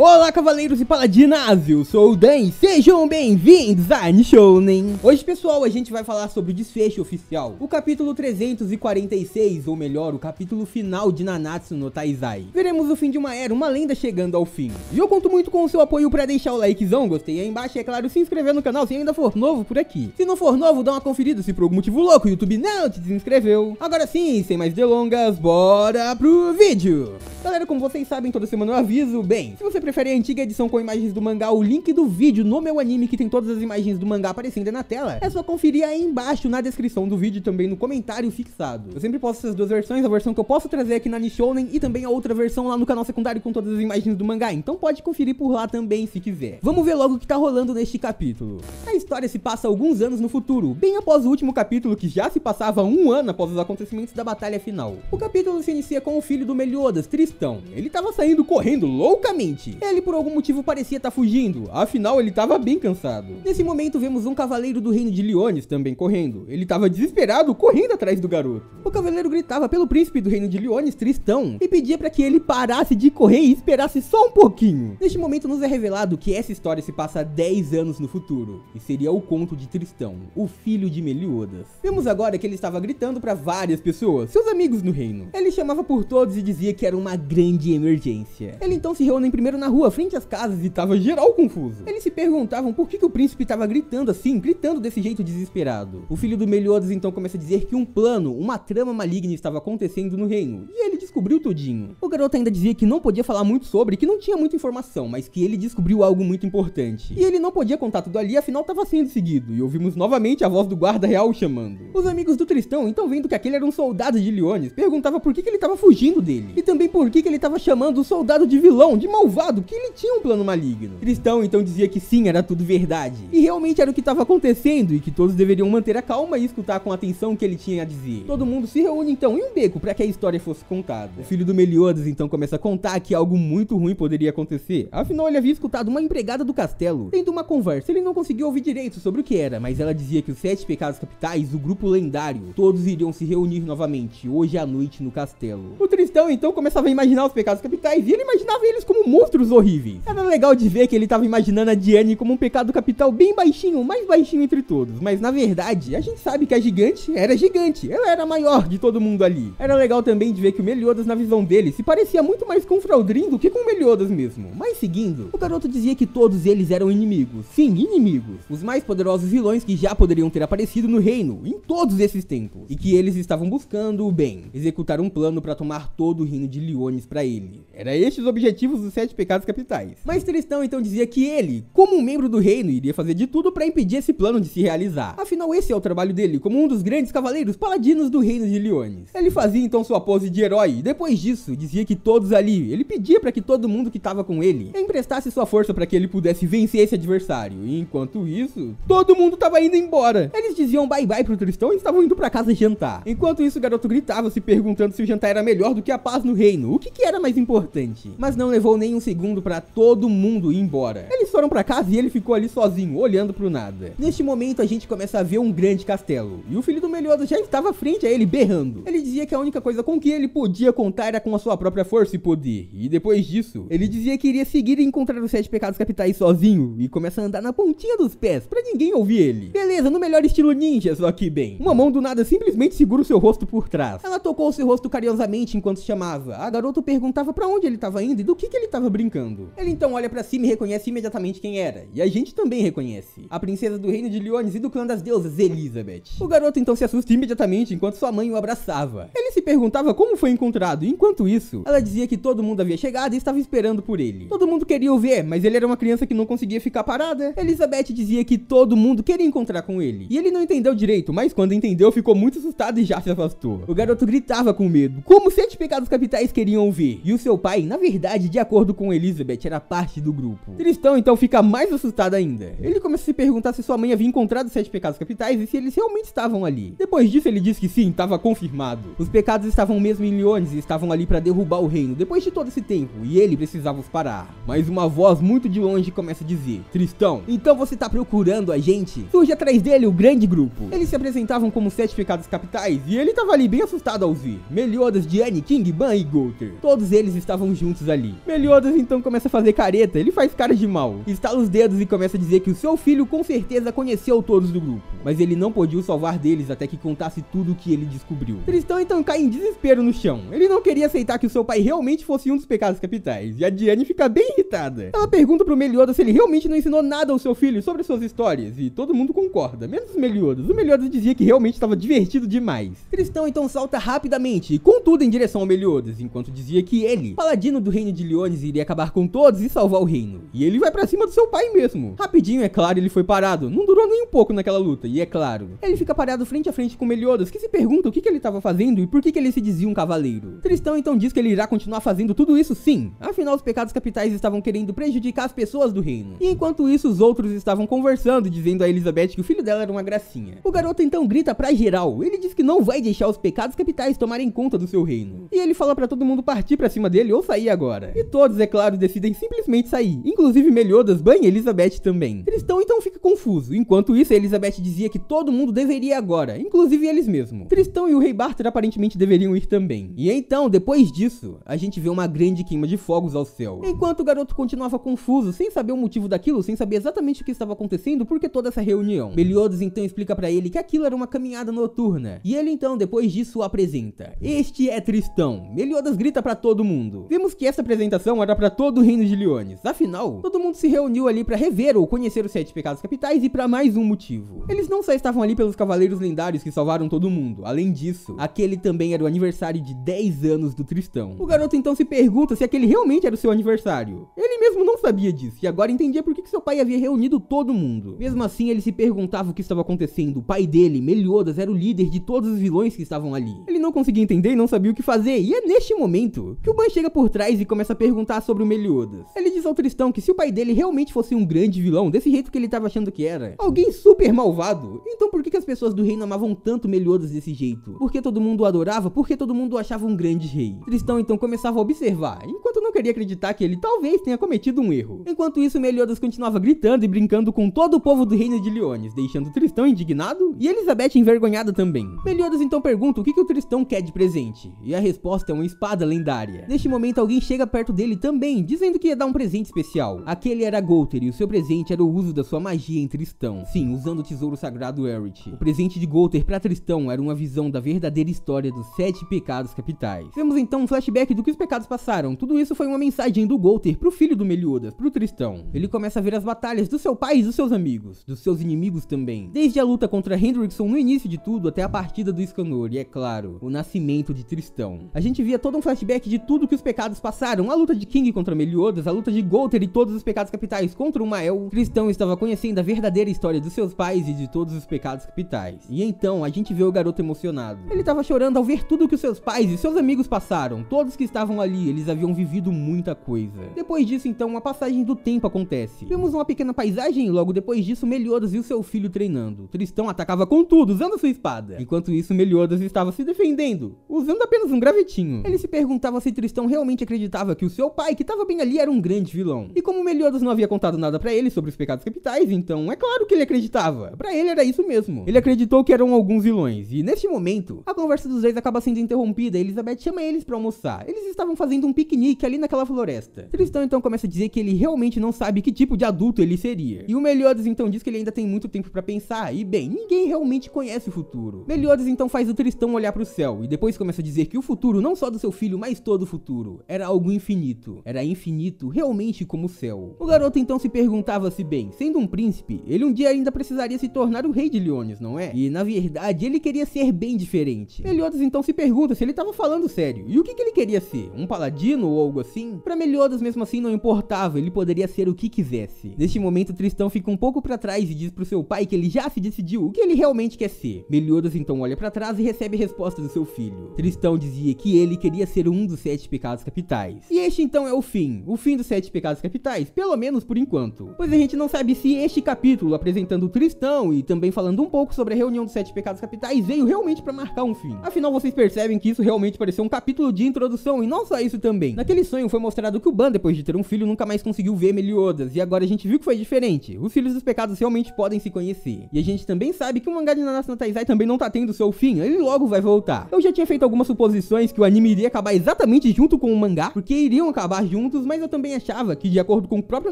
Olá, cavaleiros e paladinas, eu sou o Dan e sejam bem-vindos a Nishounen. Hoje, pessoal, a gente vai falar sobre o desfecho oficial, o capítulo 346, ou melhor, o capítulo final de Nanatsu no Taizai. Veremos o fim de uma era, uma lenda chegando ao fim. E eu conto muito com o seu apoio pra deixar o likezão, gostei aí embaixo e, é claro, se inscrever no canal se ainda for novo por aqui. Se não for novo, dá uma conferida se por algum motivo louco o YouTube não te desinscreveu. Agora sim, sem mais delongas, bora pro vídeo! Galera, como vocês sabem, toda semana eu aviso, bem, se você prefere a antiga edição com imagens do mangá, o link do vídeo no meu anime que tem todas as imagens do mangá aparecendo na tela, é só conferir aí embaixo na descrição do vídeo e também no comentário fixado. Eu sempre posto essas duas versões, a versão que eu posso trazer aqui na Nishounen e também a outra versão lá no canal secundário com todas as imagens do mangá, então pode conferir por lá também se quiser. Vamos ver logo o que tá rolando neste capítulo. A história se passa alguns anos no futuro, bem após o último capítulo que já se passava um ano após os acontecimentos da batalha final. O capítulo se inicia com o filho do Meliodas, Tristão. Ele tava saindo correndo loucamente. Ele por algum motivo parecia estar fugindo, afinal ele tava bem cansado. Nesse momento vemos um cavaleiro do reino de Liones também correndo. Ele tava desesperado, correndo atrás do garoto. O cavaleiro gritava pelo príncipe do reino de Liones, Tristão, e pedia para que ele parasse de correr e esperasse só um pouquinho. Neste momento nos é revelado que essa história se passa 10 anos no futuro, e seria o conto de Tristão, o filho de Meliodas. Vemos agora que ele estava gritando para várias pessoas, seus amigos no reino. Ele chamava por todos e dizia que era uma grande emergência. Ele então se reúnem primeiro na rua, frente às casas, e tava geral confuso. Eles se perguntavam por que o príncipe tava gritando assim, gritando desse jeito desesperado. O filho do Meliodas então começa a dizer que um plano, uma trama maligna estava acontecendo no reino, e ele descobriu tudinho. O garoto ainda dizia que não podia falar muito sobre, que não tinha muita informação, mas que ele descobriu algo muito importante. E ele não podia contar tudo ali, afinal tava sendo seguido, e ouvimos novamente a voz do guarda real chamando. Os amigos do Tristão, então vendo que aquele era um soldado de Liones, perguntava por que ele tava fugindo dele, e também por que ele tava chamando o soldado de vilão, de malvado, que ele tinha um plano maligno. Tristão então dizia que sim, era tudo verdade, e realmente era o que estava acontecendo, e que todos deveriam manter a calma e escutar com atenção o que ele tinha a dizer. Todo mundo se reúne então em um beco para que a história fosse contada. O filho do Meliodas então começa a contar que algo muito ruim poderia acontecer, afinal ele havia escutado uma empregada do castelo tendo uma conversa. Ele não conseguiu ouvir direito sobre o que era, mas ela dizia que os 7 pecados capitais, o grupo lendário, todos iriam se reunir novamente hoje à noite no castelo. O Tristão então começava a imaginar os pecados capitais e ele imaginava eles como monstros horríveis. Era legal de ver que ele tava imaginando a Diane como um pecado capital bem baixinho, o mais baixinho entre todos, mas na verdade a gente sabe que a gigante era gigante, ela era a maior de todo mundo ali. Era legal também de ver que o Meliodas, na visão dele, se parecia muito mais com o Fraldrin do que com o Meliodas mesmo. Mas seguindo, o garoto dizia que todos eles eram inimigos, sim, inimigos, os mais poderosos vilões que já poderiam ter aparecido no reino em todos esses tempos, e que eles estavam buscando o bem, executar um plano para tomar todo o reino de Liones para ele. Era estes os objetivos dos 7 pecados capitais. Mas Tristão então dizia que ele, como um membro do reino, iria fazer de tudo para impedir esse plano de se realizar. Afinal, esse é o trabalho dele, como um dos grandes cavaleiros paladinos do reino de Liones. Ele fazia então sua pose de herói, e depois disso, dizia que todos ali, ele pedia para que todo mundo que tava com ele emprestasse sua força para que ele pudesse vencer esse adversário. E enquanto isso, todo mundo tava indo embora. Eles diziam bye bye pro Tristão e estavam indo para casa jantar. Enquanto isso, o garoto gritava, se perguntando se o jantar era melhor do que a paz no reino, o que era mais importante. Mas não levou nem um segundo para todo mundo ir embora. Eles foram para casa e ele ficou ali sozinho, olhando pro nada. Neste momento a gente começa a ver um grande castelo, e o filho do Meliodas já estava frente a ele berrando. Ele dizia que a única coisa com que ele podia contar era com a sua própria força e poder, e depois disso, ele dizia que iria seguir e encontrar os 7 pecados capitais sozinho, e começa a andar na pontinha dos pés, pra ninguém ouvir ele. Beleza, no melhor estilo ninja, só que bem, uma mão do nada simplesmente segura o seu rosto por trás. Ela tocou o seu rosto carinhosamente enquanto chamava. A garota perguntava pra onde ele estava indo e do que ele estava brincando. Ele então olha pra cima e reconhece imediatamente quem era, e a gente também reconhece. A princesa do reino de Liones e do clã das deusas, Elizabeth. O garoto então se assusta imediatamente enquanto sua mãe o abraçava. Ele se perguntava como foi encontrado, e enquanto isso, ela dizia que todo mundo havia chegado e estava esperando por ele. Todo mundo queria o ver, mas ele era uma criança que não conseguia ficar parada. Elizabeth dizia que todo mundo queria encontrar com ele, e ele não entendeu direito, mas quando entendeu ficou muito assustado e já se afastou. O garoto gritava com medo, como 7 pecados capitais queriam ver, e o seu pai, na verdade, de acordo com Elizabeth, era parte do grupo. Tristão então fica mais assustado ainda. Ele começa a se perguntar se sua mãe havia encontrado os 7 pecados capitais e se eles realmente estavam ali. Depois disso ele diz que sim, estava confirmado. Os pecados estavam mesmo em Lyones e estavam ali para derrubar o reino depois de todo esse tempo, e ele precisava os parar. Mas uma voz muito de longe começa a dizer: Tristão, então você tá procurando a gente? Surge atrás dele o grande grupo. Eles se apresentavam como 7 pecados capitais e ele tava ali bem assustado ao ver Meliodas, Diane, King, Ban e Gowther. Todos eles estavam juntos ali. Meliodas então começa a fazer careta, ele faz cara de mal, estala os dedos e começa a dizer que o seu filho com certeza conheceu todos do grupo, mas ele não podia o salvar deles até que contasse tudo o que ele descobriu. Tristão então cai em desespero no chão. Ele não queria aceitar que o seu pai realmente fosse um dos pecados capitais, e a Diane fica bem irritada. Ela pergunta pro Meliodas se ele realmente não ensinou nada ao seu filho sobre suas histórias, e todo mundo concorda, menos o Meliodas. O Meliodas dizia que realmente estava divertido demais. Tristão então salta rapidamente e com tudo em direção ao Meliodas, enquanto dizia que ele, paladino do reino de Lyones, iria acabar com todos e salvar o reino. E ele vai pra cima do seu pai mesmo. Rapidinho, é claro, ele foi parado. Não durou nem um pouco naquela luta, e é claro, ele fica parado frente a frente com Meliodas, que se pergunta o que ele estava fazendo e por que ele se dizia um cavaleiro. Tristão então diz que ele irá continuar fazendo tudo isso sim, afinal os pecados capitais estavam querendo prejudicar as pessoas do reino. E enquanto isso os outros estavam conversando, dizendo a Elizabeth que o filho dela era uma gracinha. O garoto então grita pra geral, ele diz que não vai deixar os pecados capitais tomarem conta do seu reino. E ele fala pra todo mundo partir pra cima dele ou sair agora. E todos, é claro, decidem simplesmente sair, inclusive Meliodas, Ban e Elizabeth também. Tristão então fica confuso, enquanto isso a Elizabeth dizia que todo mundo deveria agora, inclusive eles mesmos. Tristão e o Rei Barter aparentemente deveriam ir também. E então, depois disso, a gente vê uma grande queima de fogos ao céu. Enquanto o garoto continuava confuso, sem saber o motivo daquilo, sem saber exatamente o que estava acontecendo, por que toda essa reunião. Meliodas então explica pra ele que aquilo era uma caminhada noturna. E ele então, depois disso, o apresenta. Este é Tristão. Meliodas grita pra todo mundo. Vemos que essa apresentação era pra todo o reino de Lyones. Afinal, todo mundo se reuniu ali pra rever ou conhecer os 7 pecados capitais e pra mais um motivo. Eles não só estavam ali pelos cavaleiros lendários que salvaram todo mundo. Além disso, aquele também era o aniversário de 10 anos do Tristão. O garoto então se pergunta se aquele realmente era o seu aniversário. Ele mesmo não sabia disso e agora entendia por que seu pai havia reunido todo mundo. Mesmo assim, ele se perguntava o que estava acontecendo. O pai dele, Meliodas, era o líder de todos os vilões que estavam ali. Ele não conseguia entender e não sabia o que fazer, e é neste momento que o Ban chega por trás e começa a perguntar sobre o Meliodas. Ele diz ao Tristão que se o pai dele realmente fosse um grande vilão, desse jeito que ele estava achando que era, alguém super malvado, então por que as pessoas do reino amavam tanto Meliodas desse jeito? Por que todo mundo o adorava? Por que todo mundo o achava um grande rei? Tristão então começava a observar, enquanto não queria acreditar que ele talvez tenha cometido um erro. Enquanto isso, Meliodas continuava gritando e brincando com todo o povo do reino de Lyones, deixando Tristão indignado e Elizabeth envergonhada também. Meliodas então pergunta o que o Tristão quer de presente, e a resposta é uma espada lendária. Neste momento, alguém chega perto dele também, dizendo que ia dar um presente especial. Aquele era Gowther e o seu presente era o uso da sua magia em Tristão. Sim, usando o tesouro sagrado Eret. O presente de Gowther pra Tristão era uma visão da verdadeira história dos 7 pecados capitais. Vemos então um flashback do que os pecados passaram. Tudo isso foi uma mensagem do Gowther pro filho do Meliodas, pro Tristão. Ele começa a ver as batalhas do seu pai e dos seus amigos, dos seus inimigos também. Desde a luta contra Hendrickson no início de tudo até a partida do Escanor e, é claro, o nascimento de Tristão. A gente via todo um flashback de tudo que os pecados passaram, a luta de King contra Meliodas, a luta de Gowther e todos os pecados capitais contra o Mael. Tristão estava conhecendo a verdadeira história dos seus pais e de todos os pecados capitais. E então a gente vê o garoto emocionado. Ele estava chorando ao ver tudo que os seus pais e seus amigos passaram. Todos que estavam ali, eles haviam vivido muita coisa. Depois disso então, uma passagem do tempo acontece. Vemos uma pequena paisagem e logo depois disso Meliodas e o seu filho treinando. Tristão atacava com tudo, usando sua espada. Enquanto isso, Meliodas estava se defendendo, usando apenas um gravetinho. Ele se perguntava se Tristão realmente acreditava que o seu pai, que estava bem ali, era um grande vilão. E como Meliodas não havia contado nada pra ele sobre os pecados capitais, então é claro que ele acreditava. Pra ele era isso mesmo. Ele acreditou que eram alguns vilões. E neste momento, a conversa dos dois acaba sendo interrompida. Elizabeth chama eles pra almoçar. Eles estavam fazendo um piquenique ali naquela floresta. Tristão então começa a dizer que ele realmente não sabe que tipo de adulto ele seria. E o Meliodas então diz que ele ainda tem muito tempo pra pensar. E bem, ninguém realmente conhece o futuro. Meliodas então faz o Tristão olhar pro céu e depois começa a dizer que o futuro, não só do seu filho, mas todo o futuro, era algo infinito. Era infinito, realmente como o céu. O garoto então se perguntava se bem, sendo um príncipe, ele um dia ainda precisaria se tornar o rei de Lyones, não é? E na verdade ele queria ser bem diferente. Meliodas então se pergunta se ele estava falando sério. E o que ele queria ser? Um paladino ou algo assim, pra Meliodas mesmo assim não importava, ele poderia ser o que quisesse. Neste momento, Tristão fica um pouco pra trás e diz pro seu pai que ele já se decidiu o que ele realmente quer ser. Meliodas então olha pra trás e recebe a resposta do seu filho. Tristão dizia que ele queria ser um dos 7 pecados capitais. E este então é o fim dos 7 pecados capitais, pelo menos por enquanto. Pois a gente não sabe se este capítulo, apresentando o Tristão e também falando um pouco sobre a reunião dos 7 pecados capitais, veio realmente pra marcar um fim. Afinal, vocês percebem que isso realmente pareceu um capítulo de introdução, e não só isso também. Naquele sonho foi mostrado que o Ban, depois de ter um filho, nunca mais conseguiu ver Meliodas, e agora a gente viu que foi diferente. Os filhos dos pecados realmente podem se conhecer. E a gente também sabe que o mangá de Nanatsu no Taizai também não tá tendo seu fim, ele logo vai voltar. Eu já tinha feito algumas suposições que o anime iria acabar exatamente junto com o mangá, porque iriam acabar juntos, mas eu também achava que, de acordo com o próprio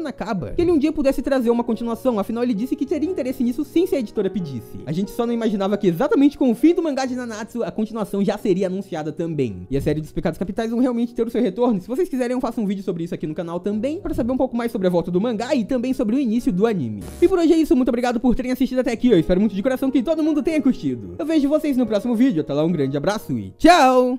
Nakaba, que ele um dia pudesse trazer uma continuação, afinal ele disse que teria interesse nisso sim se a editora pedisse. A gente só não imaginava que exatamente com o fim do mangá de Nanatsu, a continuação já seria anunciada também. E a série dos pecados capitais vão realmente ter o seu retorno. Se vocês quiserem, eu faço um vídeo sobre isso aqui no canal também, para saber um pouco mais sobre a volta do mangá e também sobre o início do anime. E por hoje é isso, muito obrigado por terem assistido até aqui, eu espero muito de coração que todo mundo tenha curtido. Eu vejo vocês no próximo vídeo, até lá um grande abraço e tchau!